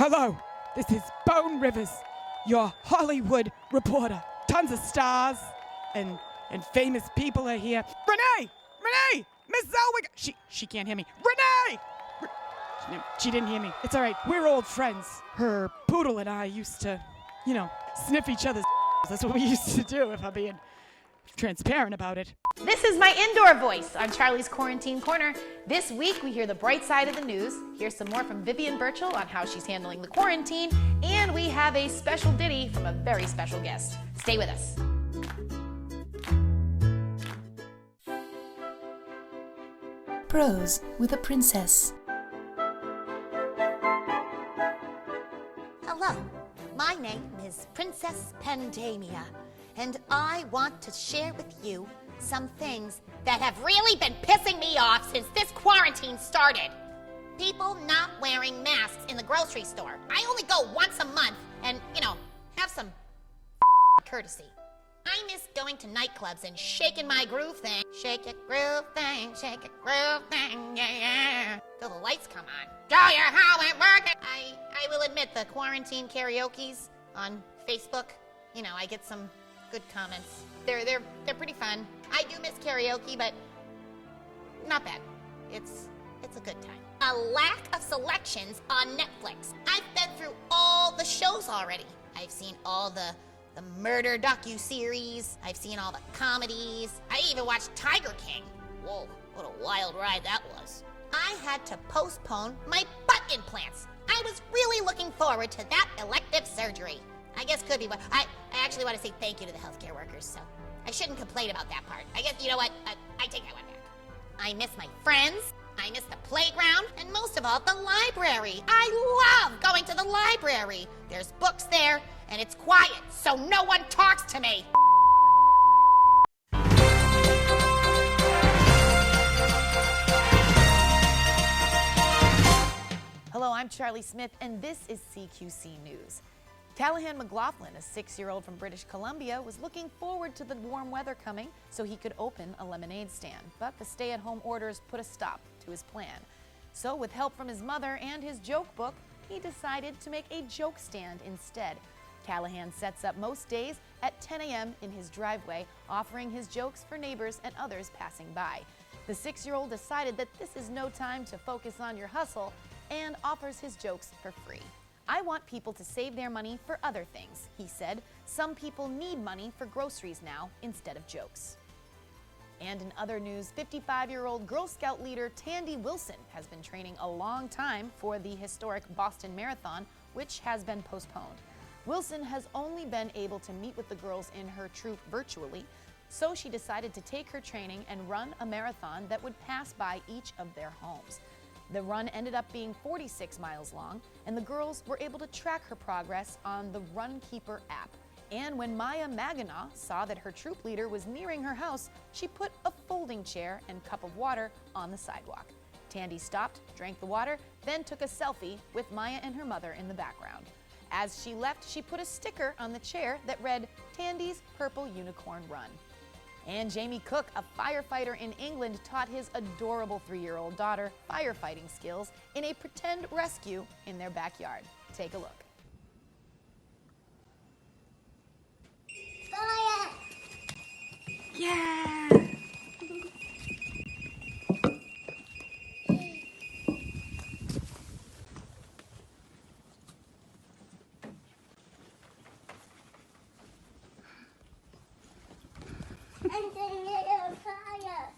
Hello, this is Bone Rivers, your Hollywood reporter. Tons of stars and famous people are here. Renee! Miss Zellweger! She can't hear me. Renee! She didn't hear me. It's all right. We're old friends. Her poodle and I used to, sniff each other's. That's what we used to do, if I'm being transparent about it. This is my indoor voice on Charlie's Quarantine Corner. This week we hear the bright side of the news. Here's some more from Vivian Birchall on how she's handling the quarantine. And we have a special ditty from a very special guest. Stay with us. Prose with a Princess. Hello, my name is Princess Pandemia, and I want to share with you some things that have really been pissing me off since this quarantine started. People not wearing masks in the grocery store. I only go once a month and, have some courtesy. I miss going to nightclubs and shaking my groove thing. Shake it, groove thing, yeah. Till the lights come on. Show you how it works. I will admit the quarantine karaoke's on Facebook. I get some good comments. They're pretty fun. I do miss karaoke, but not bad. It's a good time. A lack of selections on Netflix. I've been through all the shows already. I've seen all the murder docu-series. I've seen all the comedies. I even watched Tiger King. Whoa, what a wild ride that was. I had to postpone my butt implants. I was really looking forward to that elective surgery. I guess could be what I actually want to say thank you to the healthcare workers, so I shouldn't complain about that part. I guess, you know what, I take that one back. I miss my friends, I miss the playground, and most of all, the library. I love going to the library. There's books there, and it's quiet, so no one talks to me. Hello, I'm Charlie Smith, and this is CQC News. Callahan McLaughlin, a 6-year-old from British Columbia, was looking forward to the warm weather coming so he could open a lemonade stand. But the stay-at-home orders put a stop to his plan. So with help from his mother and his joke book, he decided to make a joke stand instead. Callahan sets up most days at 10 a.m. in his driveway, offering his jokes for neighbors and others passing by. The 6-year-old decided that this is no time to focus on your hustle and offers his jokes for free. I want people to save their money for other things, he said. Some people need money for groceries now instead of jokes. And in other news, 55-year-old Girl Scout leader Tandy Wilson has been training a long time for the historic Boston Marathon, which has been postponed. Wilson has only been able to meet with the girls in her troop virtually, so she decided to take her training and run a marathon that would pass by each of their homes. The run ended up being 46 miles long, and the girls were able to track her progress on the Runkeeper app. And when Maya Maginot saw that her troop leader was nearing her house, she put a folding chair and cup of water on the sidewalk. Tandy stopped, drank the water, then took a selfie with Maya and her mother in the background. As she left, she put a sticker on the chair that read, "Tandy's Purple Unicorn Run." And Jamie Cook, a firefighter in England, taught his adorable 3-year-old daughter firefighting skills in a pretend rescue in their backyard. Take a look. Fire! Yeah! And then little fire.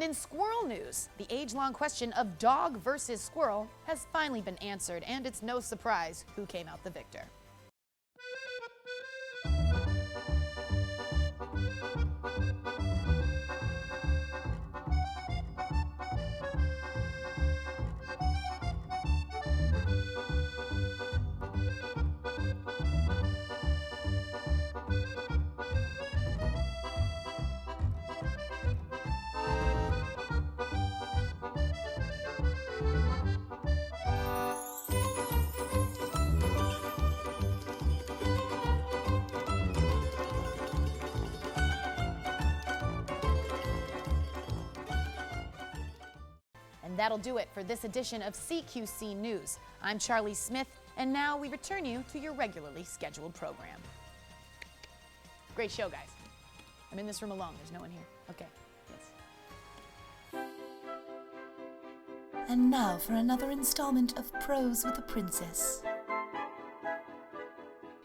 in squirrel news, the age-long question of dog versus squirrel has finally been answered, and it's no surprise who came out the victor. And that'll do it for this edition of CQC News. I'm Charlie Smith, and now we return you to your regularly scheduled program. Great show, guys. I'm in this room alone. There's no one here. Okay, yes. And now for another installment of Prose with a Princess.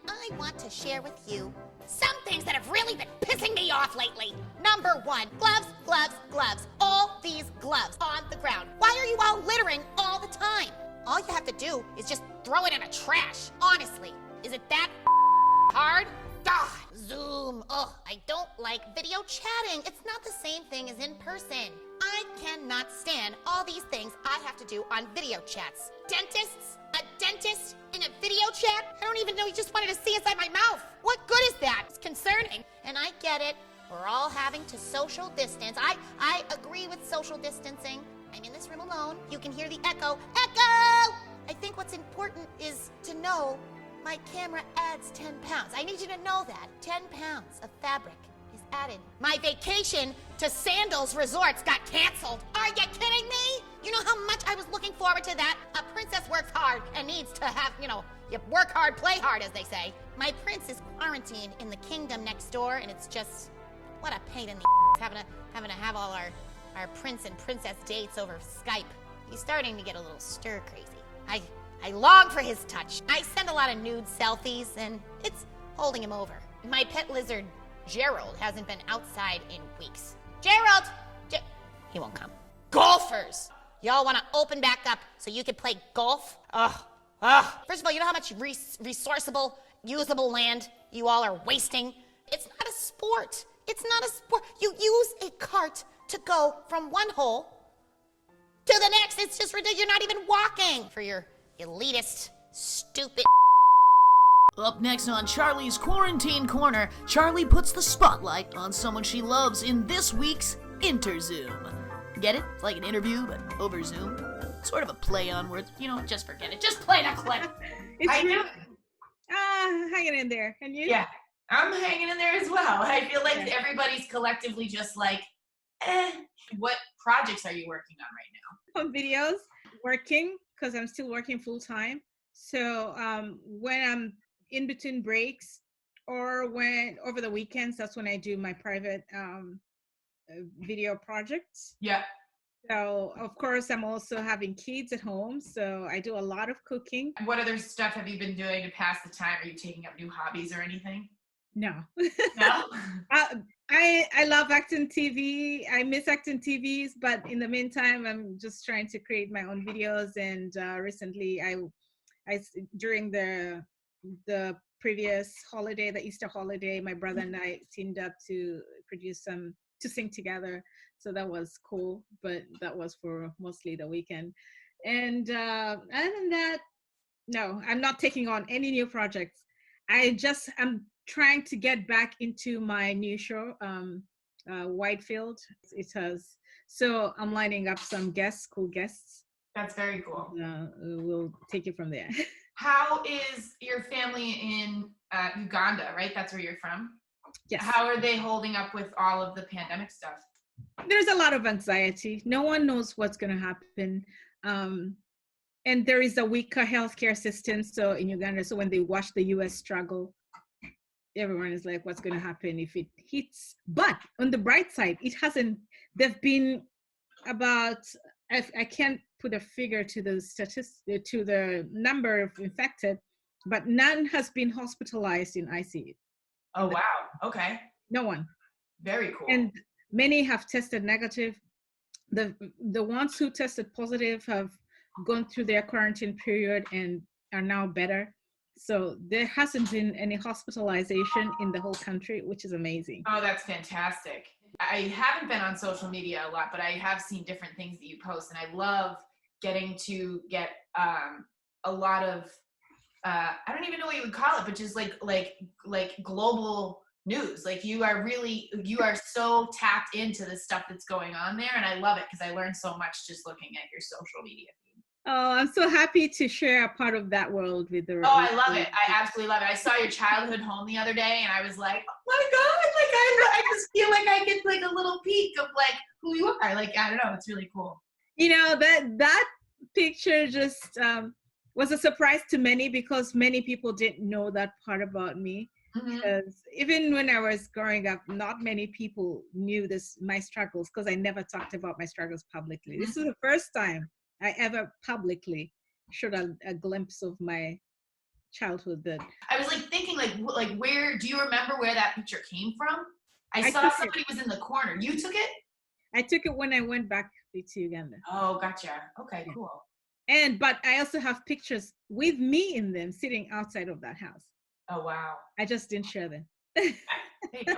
I want to share with you some things that have really been pissing me off lately. Number one, gloves, gloves, gloves. All these gloves on the ground. Why are you all littering all the time? All you have to do is just throw it in a trash. Honestly, is it that hard? God, Zoom. Ugh, I don't like video chatting. It's not the same thing as in person. I cannot stand all these things I have to do on video chats. Dentists? A dentist in a video chat? I don't even know he just wanted to see inside my mouth. What good is that? It's concerning. And I get it. We're all having to social distance. I agree with social distancing. I'm in this room alone. You can hear the echo. Echo! I think what's important is to know my camera adds 10 pounds. I need you to know that. 10 pounds of fabric is added. My vacation to Sandals Resorts got canceled. Are you kidding me? You know how much I was looking forward to that? A princess works hard and needs to have, you work hard, play hard, as they say. My prince is quarantined in the kingdom next door, and it's just, what a pain in the having to have all our prince and princess dates over Skype. He's starting to get a little stir crazy. I long for his touch. I send a lot of nude selfies, and it's holding him over. My pet lizard, Gerald, hasn't been outside in weeks. Gerald! He won't come. Golfers! Y'all want to open back up so you can play golf? First of all, you know how much resourceable, usable land you all are wasting? It's not a sport. It's not a sport. You use a cart to go from one hole to the next. It's just ridiculous. You're not even walking for your elitist, stupid. Up next on Charlie's Quarantine Corner, Charlie puts the spotlight on someone she loves in this week's Interzoom. Get it? It's like an interview, but over Zoom. Sort of a play on words. You know what? Just forget it. Just play the clip. Hanging in there. And you? Yeah, I'm hanging in there as well. I feel like everybody's collectively just like, What projects are you working on right now? On videos, working, because I'm still working full time. So when I'm in between breaks or when over the weekends, that's when I do my private video projects. Yeah. So of course I'm also having kids at home, so I do a lot of cooking. What other stuff have you been doing to pass the time? Are you taking up new hobbies or anything? No. No? I love ActonTV. I miss ActonTVs, but in the meantime, I'm just trying to create my own videos. And recently, I during the previous holiday, the Easter holiday, my brother and I teamed up to produce to sing together. So that was cool, but that was for mostly the weekend. And other than that, no, I'm not taking on any new projects. I'm trying to get back into my new show, Whitefield. So I'm lining up some cool guests. That's very cool. We'll take it from there. How is your family in Uganda, right? That's where you're from? Yes. How are they holding up with all of the pandemic stuff? There's a lot of anxiety. No one knows what's going to happen. And there is a weaker healthcare system. So in Uganda, so when they watch the US struggle, everyone is like, what's going to happen if it hits? But on the bright side, there've been about, I can't put a figure to the to the number of infected, but none has been hospitalized in ICU. Oh, wow. Okay. No one. Very cool. And many have tested negative. the ones who tested positive have gone through their quarantine period and are now better. So there hasn't been any hospitalization in the whole country, which is amazing. Oh, that's fantastic. I haven't been on social media a lot, but I have seen different things that you post, and I love getting to get a lot of I don't even know what you would call it, but just like global news. Like you are so tapped into the stuff that's going on there, and I love it because I learned so much just looking at your social media feed. Oh, I'm so happy to share a part of that world with the. Oh, I love it. I absolutely love it. I saw your childhood home the other day, and I was like, oh my god! Like I just feel like I get like a little peek of like who you are. Like I don't know, it's really cool. You know, that picture just was a surprise to many because many people didn't know that part about me. Because even when I was growing up, not many people knew my struggles because I never talked about my struggles publicly. This is the first time I ever publicly showed a glimpse of my childhood. That I was like thinking like where do you remember where that picture came from? I saw somebody was in the corner. You took it? I took it when I went back to Uganda. Oh, gotcha. Okay, cool. But I also have pictures with me in them sitting outside of that house. Oh, wow. I just didn't share them. There you go.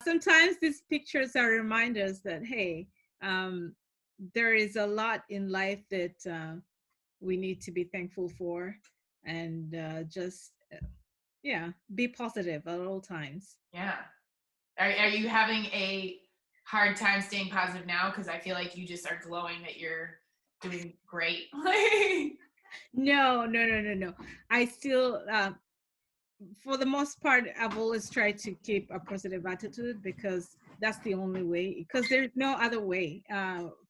Sometimes these pictures are reminders that, hey, there is a lot in life that we need to be thankful for, and be positive at all times. Yeah. Are you having a hard time staying positive now? Because I feel like you just are glowing that you're doing great. No. I still, for the most part, I've always tried to keep a positive attitude because that's the only way, because there's no other way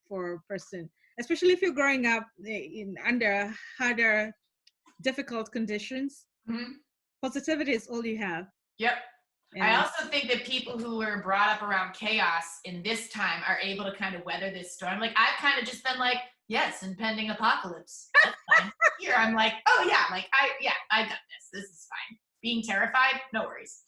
for a person, especially if you're growing up under harder, difficult conditions. Mm-hmm. Positivity is all you have. Yep. And I also think that people who were brought up around chaos in this time are able to kind of weather this storm. Like I've kind of just been like, yes, impending apocalypse. That's fine. Here I'm like, oh yeah, like I got this. This is fine. Being terrified, no worries.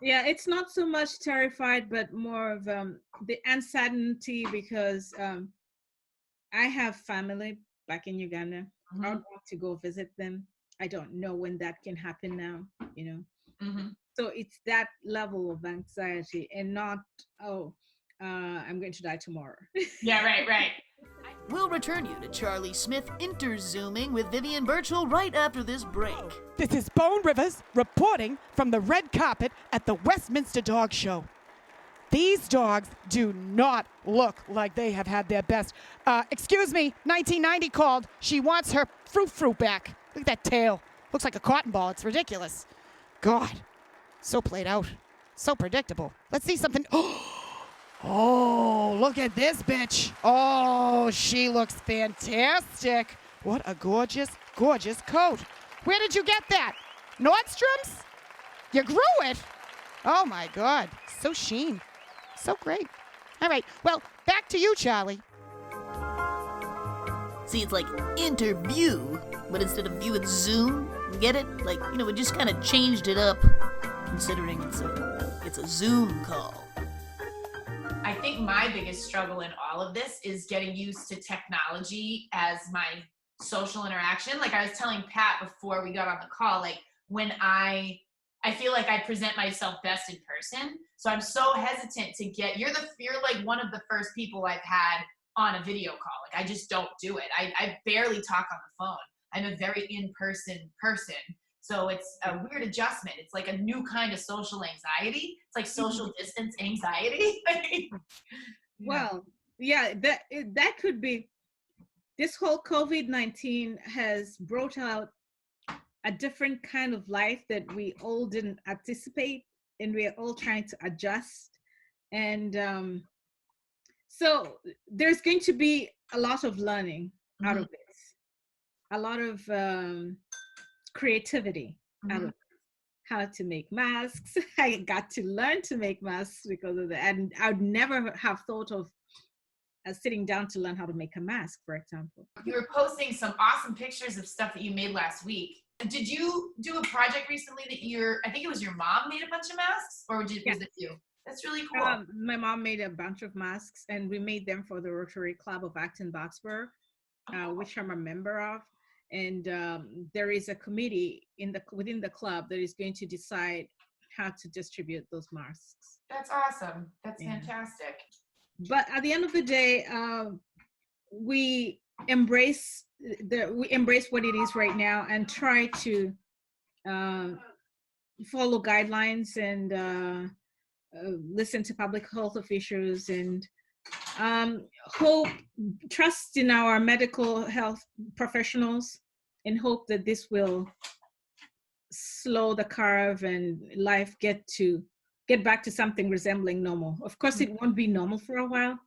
Yeah, it's not so much terrified, but more of the uncertainty because I have family back in Uganda. Mm-hmm. I would want to go visit them. I don't know when that can happen now, you know. Mm-hmm. So it's that level of anxiety and not, I'm going to die tomorrow. Yeah, right. We'll return you to Charlie Smith interzooming with Vivian Birchall right after this break. This is Bone Rivers reporting from the red carpet at the Westminster Dog Show. These dogs do not look like they have had their best. Excuse me, 1990 called. She wants her frou-frou back. Look at that tail. Looks like a cotton ball. It's ridiculous. God, so played out. So predictable. Let's see something. Oh, look at this bitch. Oh, she looks fantastic. What a gorgeous, gorgeous coat. Where did you get that? Nordstrom's? You grew it? Oh, my God. So sheen. So great. All right. Well, back to you, Charlie. See, it's like interview, but instead of view, it's Zoom. Get it? Like, you know, we just kind of changed it up, considering it's a Zoom call. I think my biggest struggle in all of this is getting used to technology as my social interaction. Like I was telling Pat before we got on the call, like when I feel like I present myself best in person. So I'm so hesitant to you're like one of the first people I've had on a video call. Like I just don't do it. I barely talk on the phone. I'm a very in-person person. So it's a weird adjustment. It's like a new kind of social anxiety. It's like social distance anxiety. Well, yeah, that could be. This whole COVID-19 has brought out a different kind of life that we all didn't anticipate, and we're all trying to adjust. And so there's going to be a lot of learning out of this, a lot of creativity out of how to make masks. I got to learn to make masks because of that, and I would never have thought of sitting down to learn how to make a mask, for example. You were posting some awesome pictures of stuff that you made last week. Did you do a project recently that I think it was your mom made a bunch of masks, or was it you? That's really cool. My mom made a bunch of masks, and we made them for the Rotary Club of Acton Boxborough, which I'm a member of. And there is a committee within the club that is going to decide how to distribute those masks. That's awesome. That's Yeah. fantastic. But at the end of the day, we embrace what it is right now and try to follow guidelines and listen to public health officials and trust in our medical health professionals and hope that this will slow the curve and life get back to something resembling normal. Of course, it won't be normal for a while.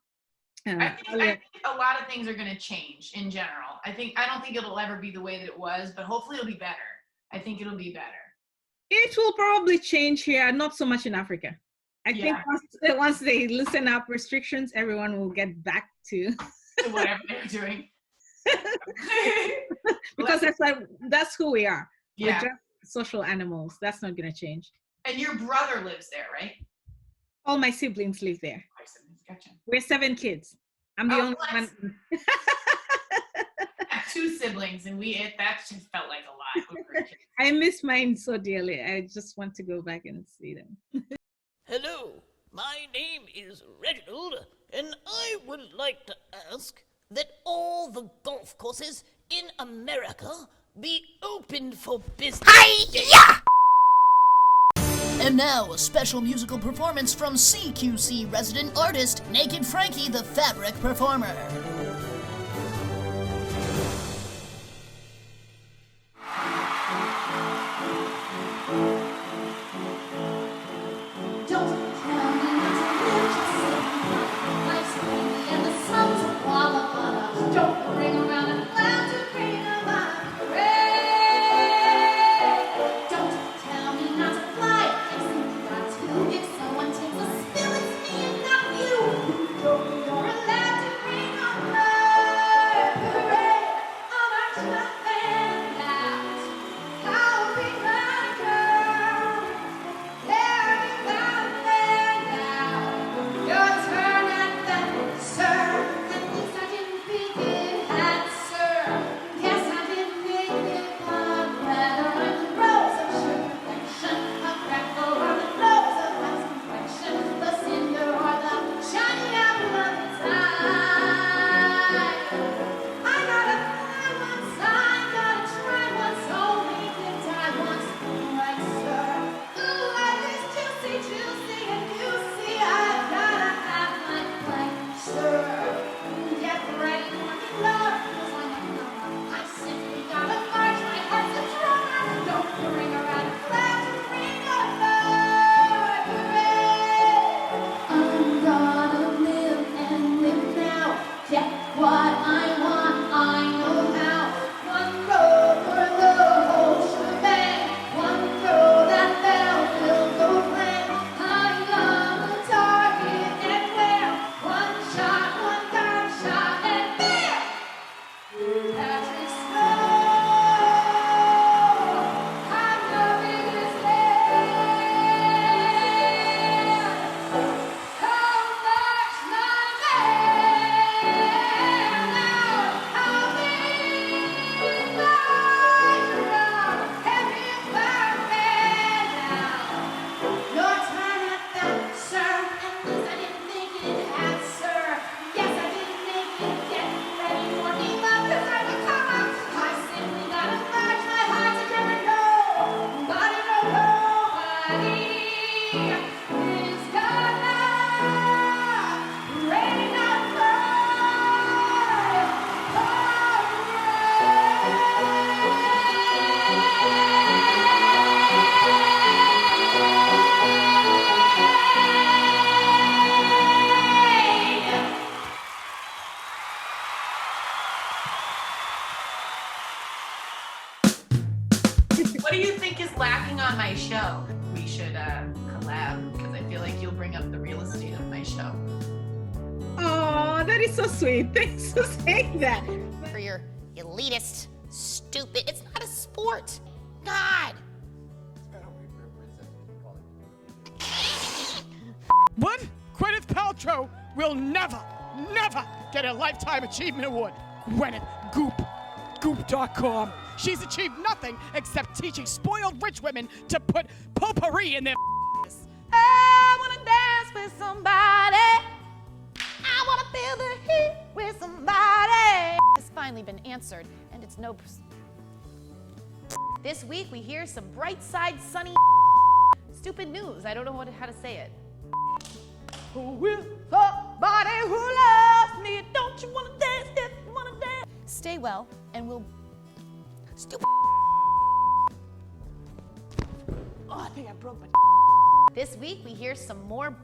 I think a lot of things are going to change in general. I don't think it'll ever be the way that it was, but hopefully it'll be better. I think it'll be better. It will probably change here, not so much in Africa. I think once they loosen up restrictions, everyone will get back to whatever they're doing. Because that's who we are. Yeah. We're just social animals. That's not going to change. And your brother lives there, right? All my siblings live there. Gotcha. We're 7 kids. I'm the only one. I have 2 siblings, and that just felt like a lot. I miss mine so dearly. I just want to go back and see them. Hello, my name is Reginald, and I would like to ask that all the golf courses in America be open for business. Hi-ya! And now, a special musical performance from CQC resident artist Naked Frankie the Fabric Performer. What do you think is lacking on my show? We should collab, because I feel like you'll bring up the real estate of my show. Oh, that is so sweet. Thanks for saying that. For your elitist, stupid. It's not a sport. God. What? Gwyneth Paltrow will never get a Lifetime Achievement Award. Gwyneth, Goop. Goop.com. She's achieved nothing except teaching spoiled rich women to put potpourri in their I wanna dance with somebody. I wanna feel the heat with somebody. Has finally been answered, and it's no. This week we hear some bright side sunny stupid news. I don't know how to say it. With somebody who loves me, don't you wanna dance if you wanna dance? Stay well, and we'll. Stupid. Oh, I think I broke my. This week we hear some more.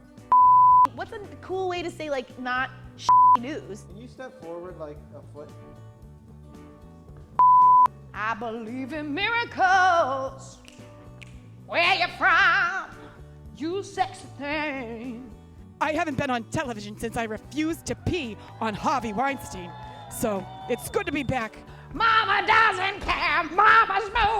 What's a cool way to say like not news? Can you step forward like a foot? I believe in miracles. Where you from? You sexy thing. I haven't been on television since I refused to pee on Harvey Weinstein, so it's good to be back. Mama doesn't care. Mama's moving.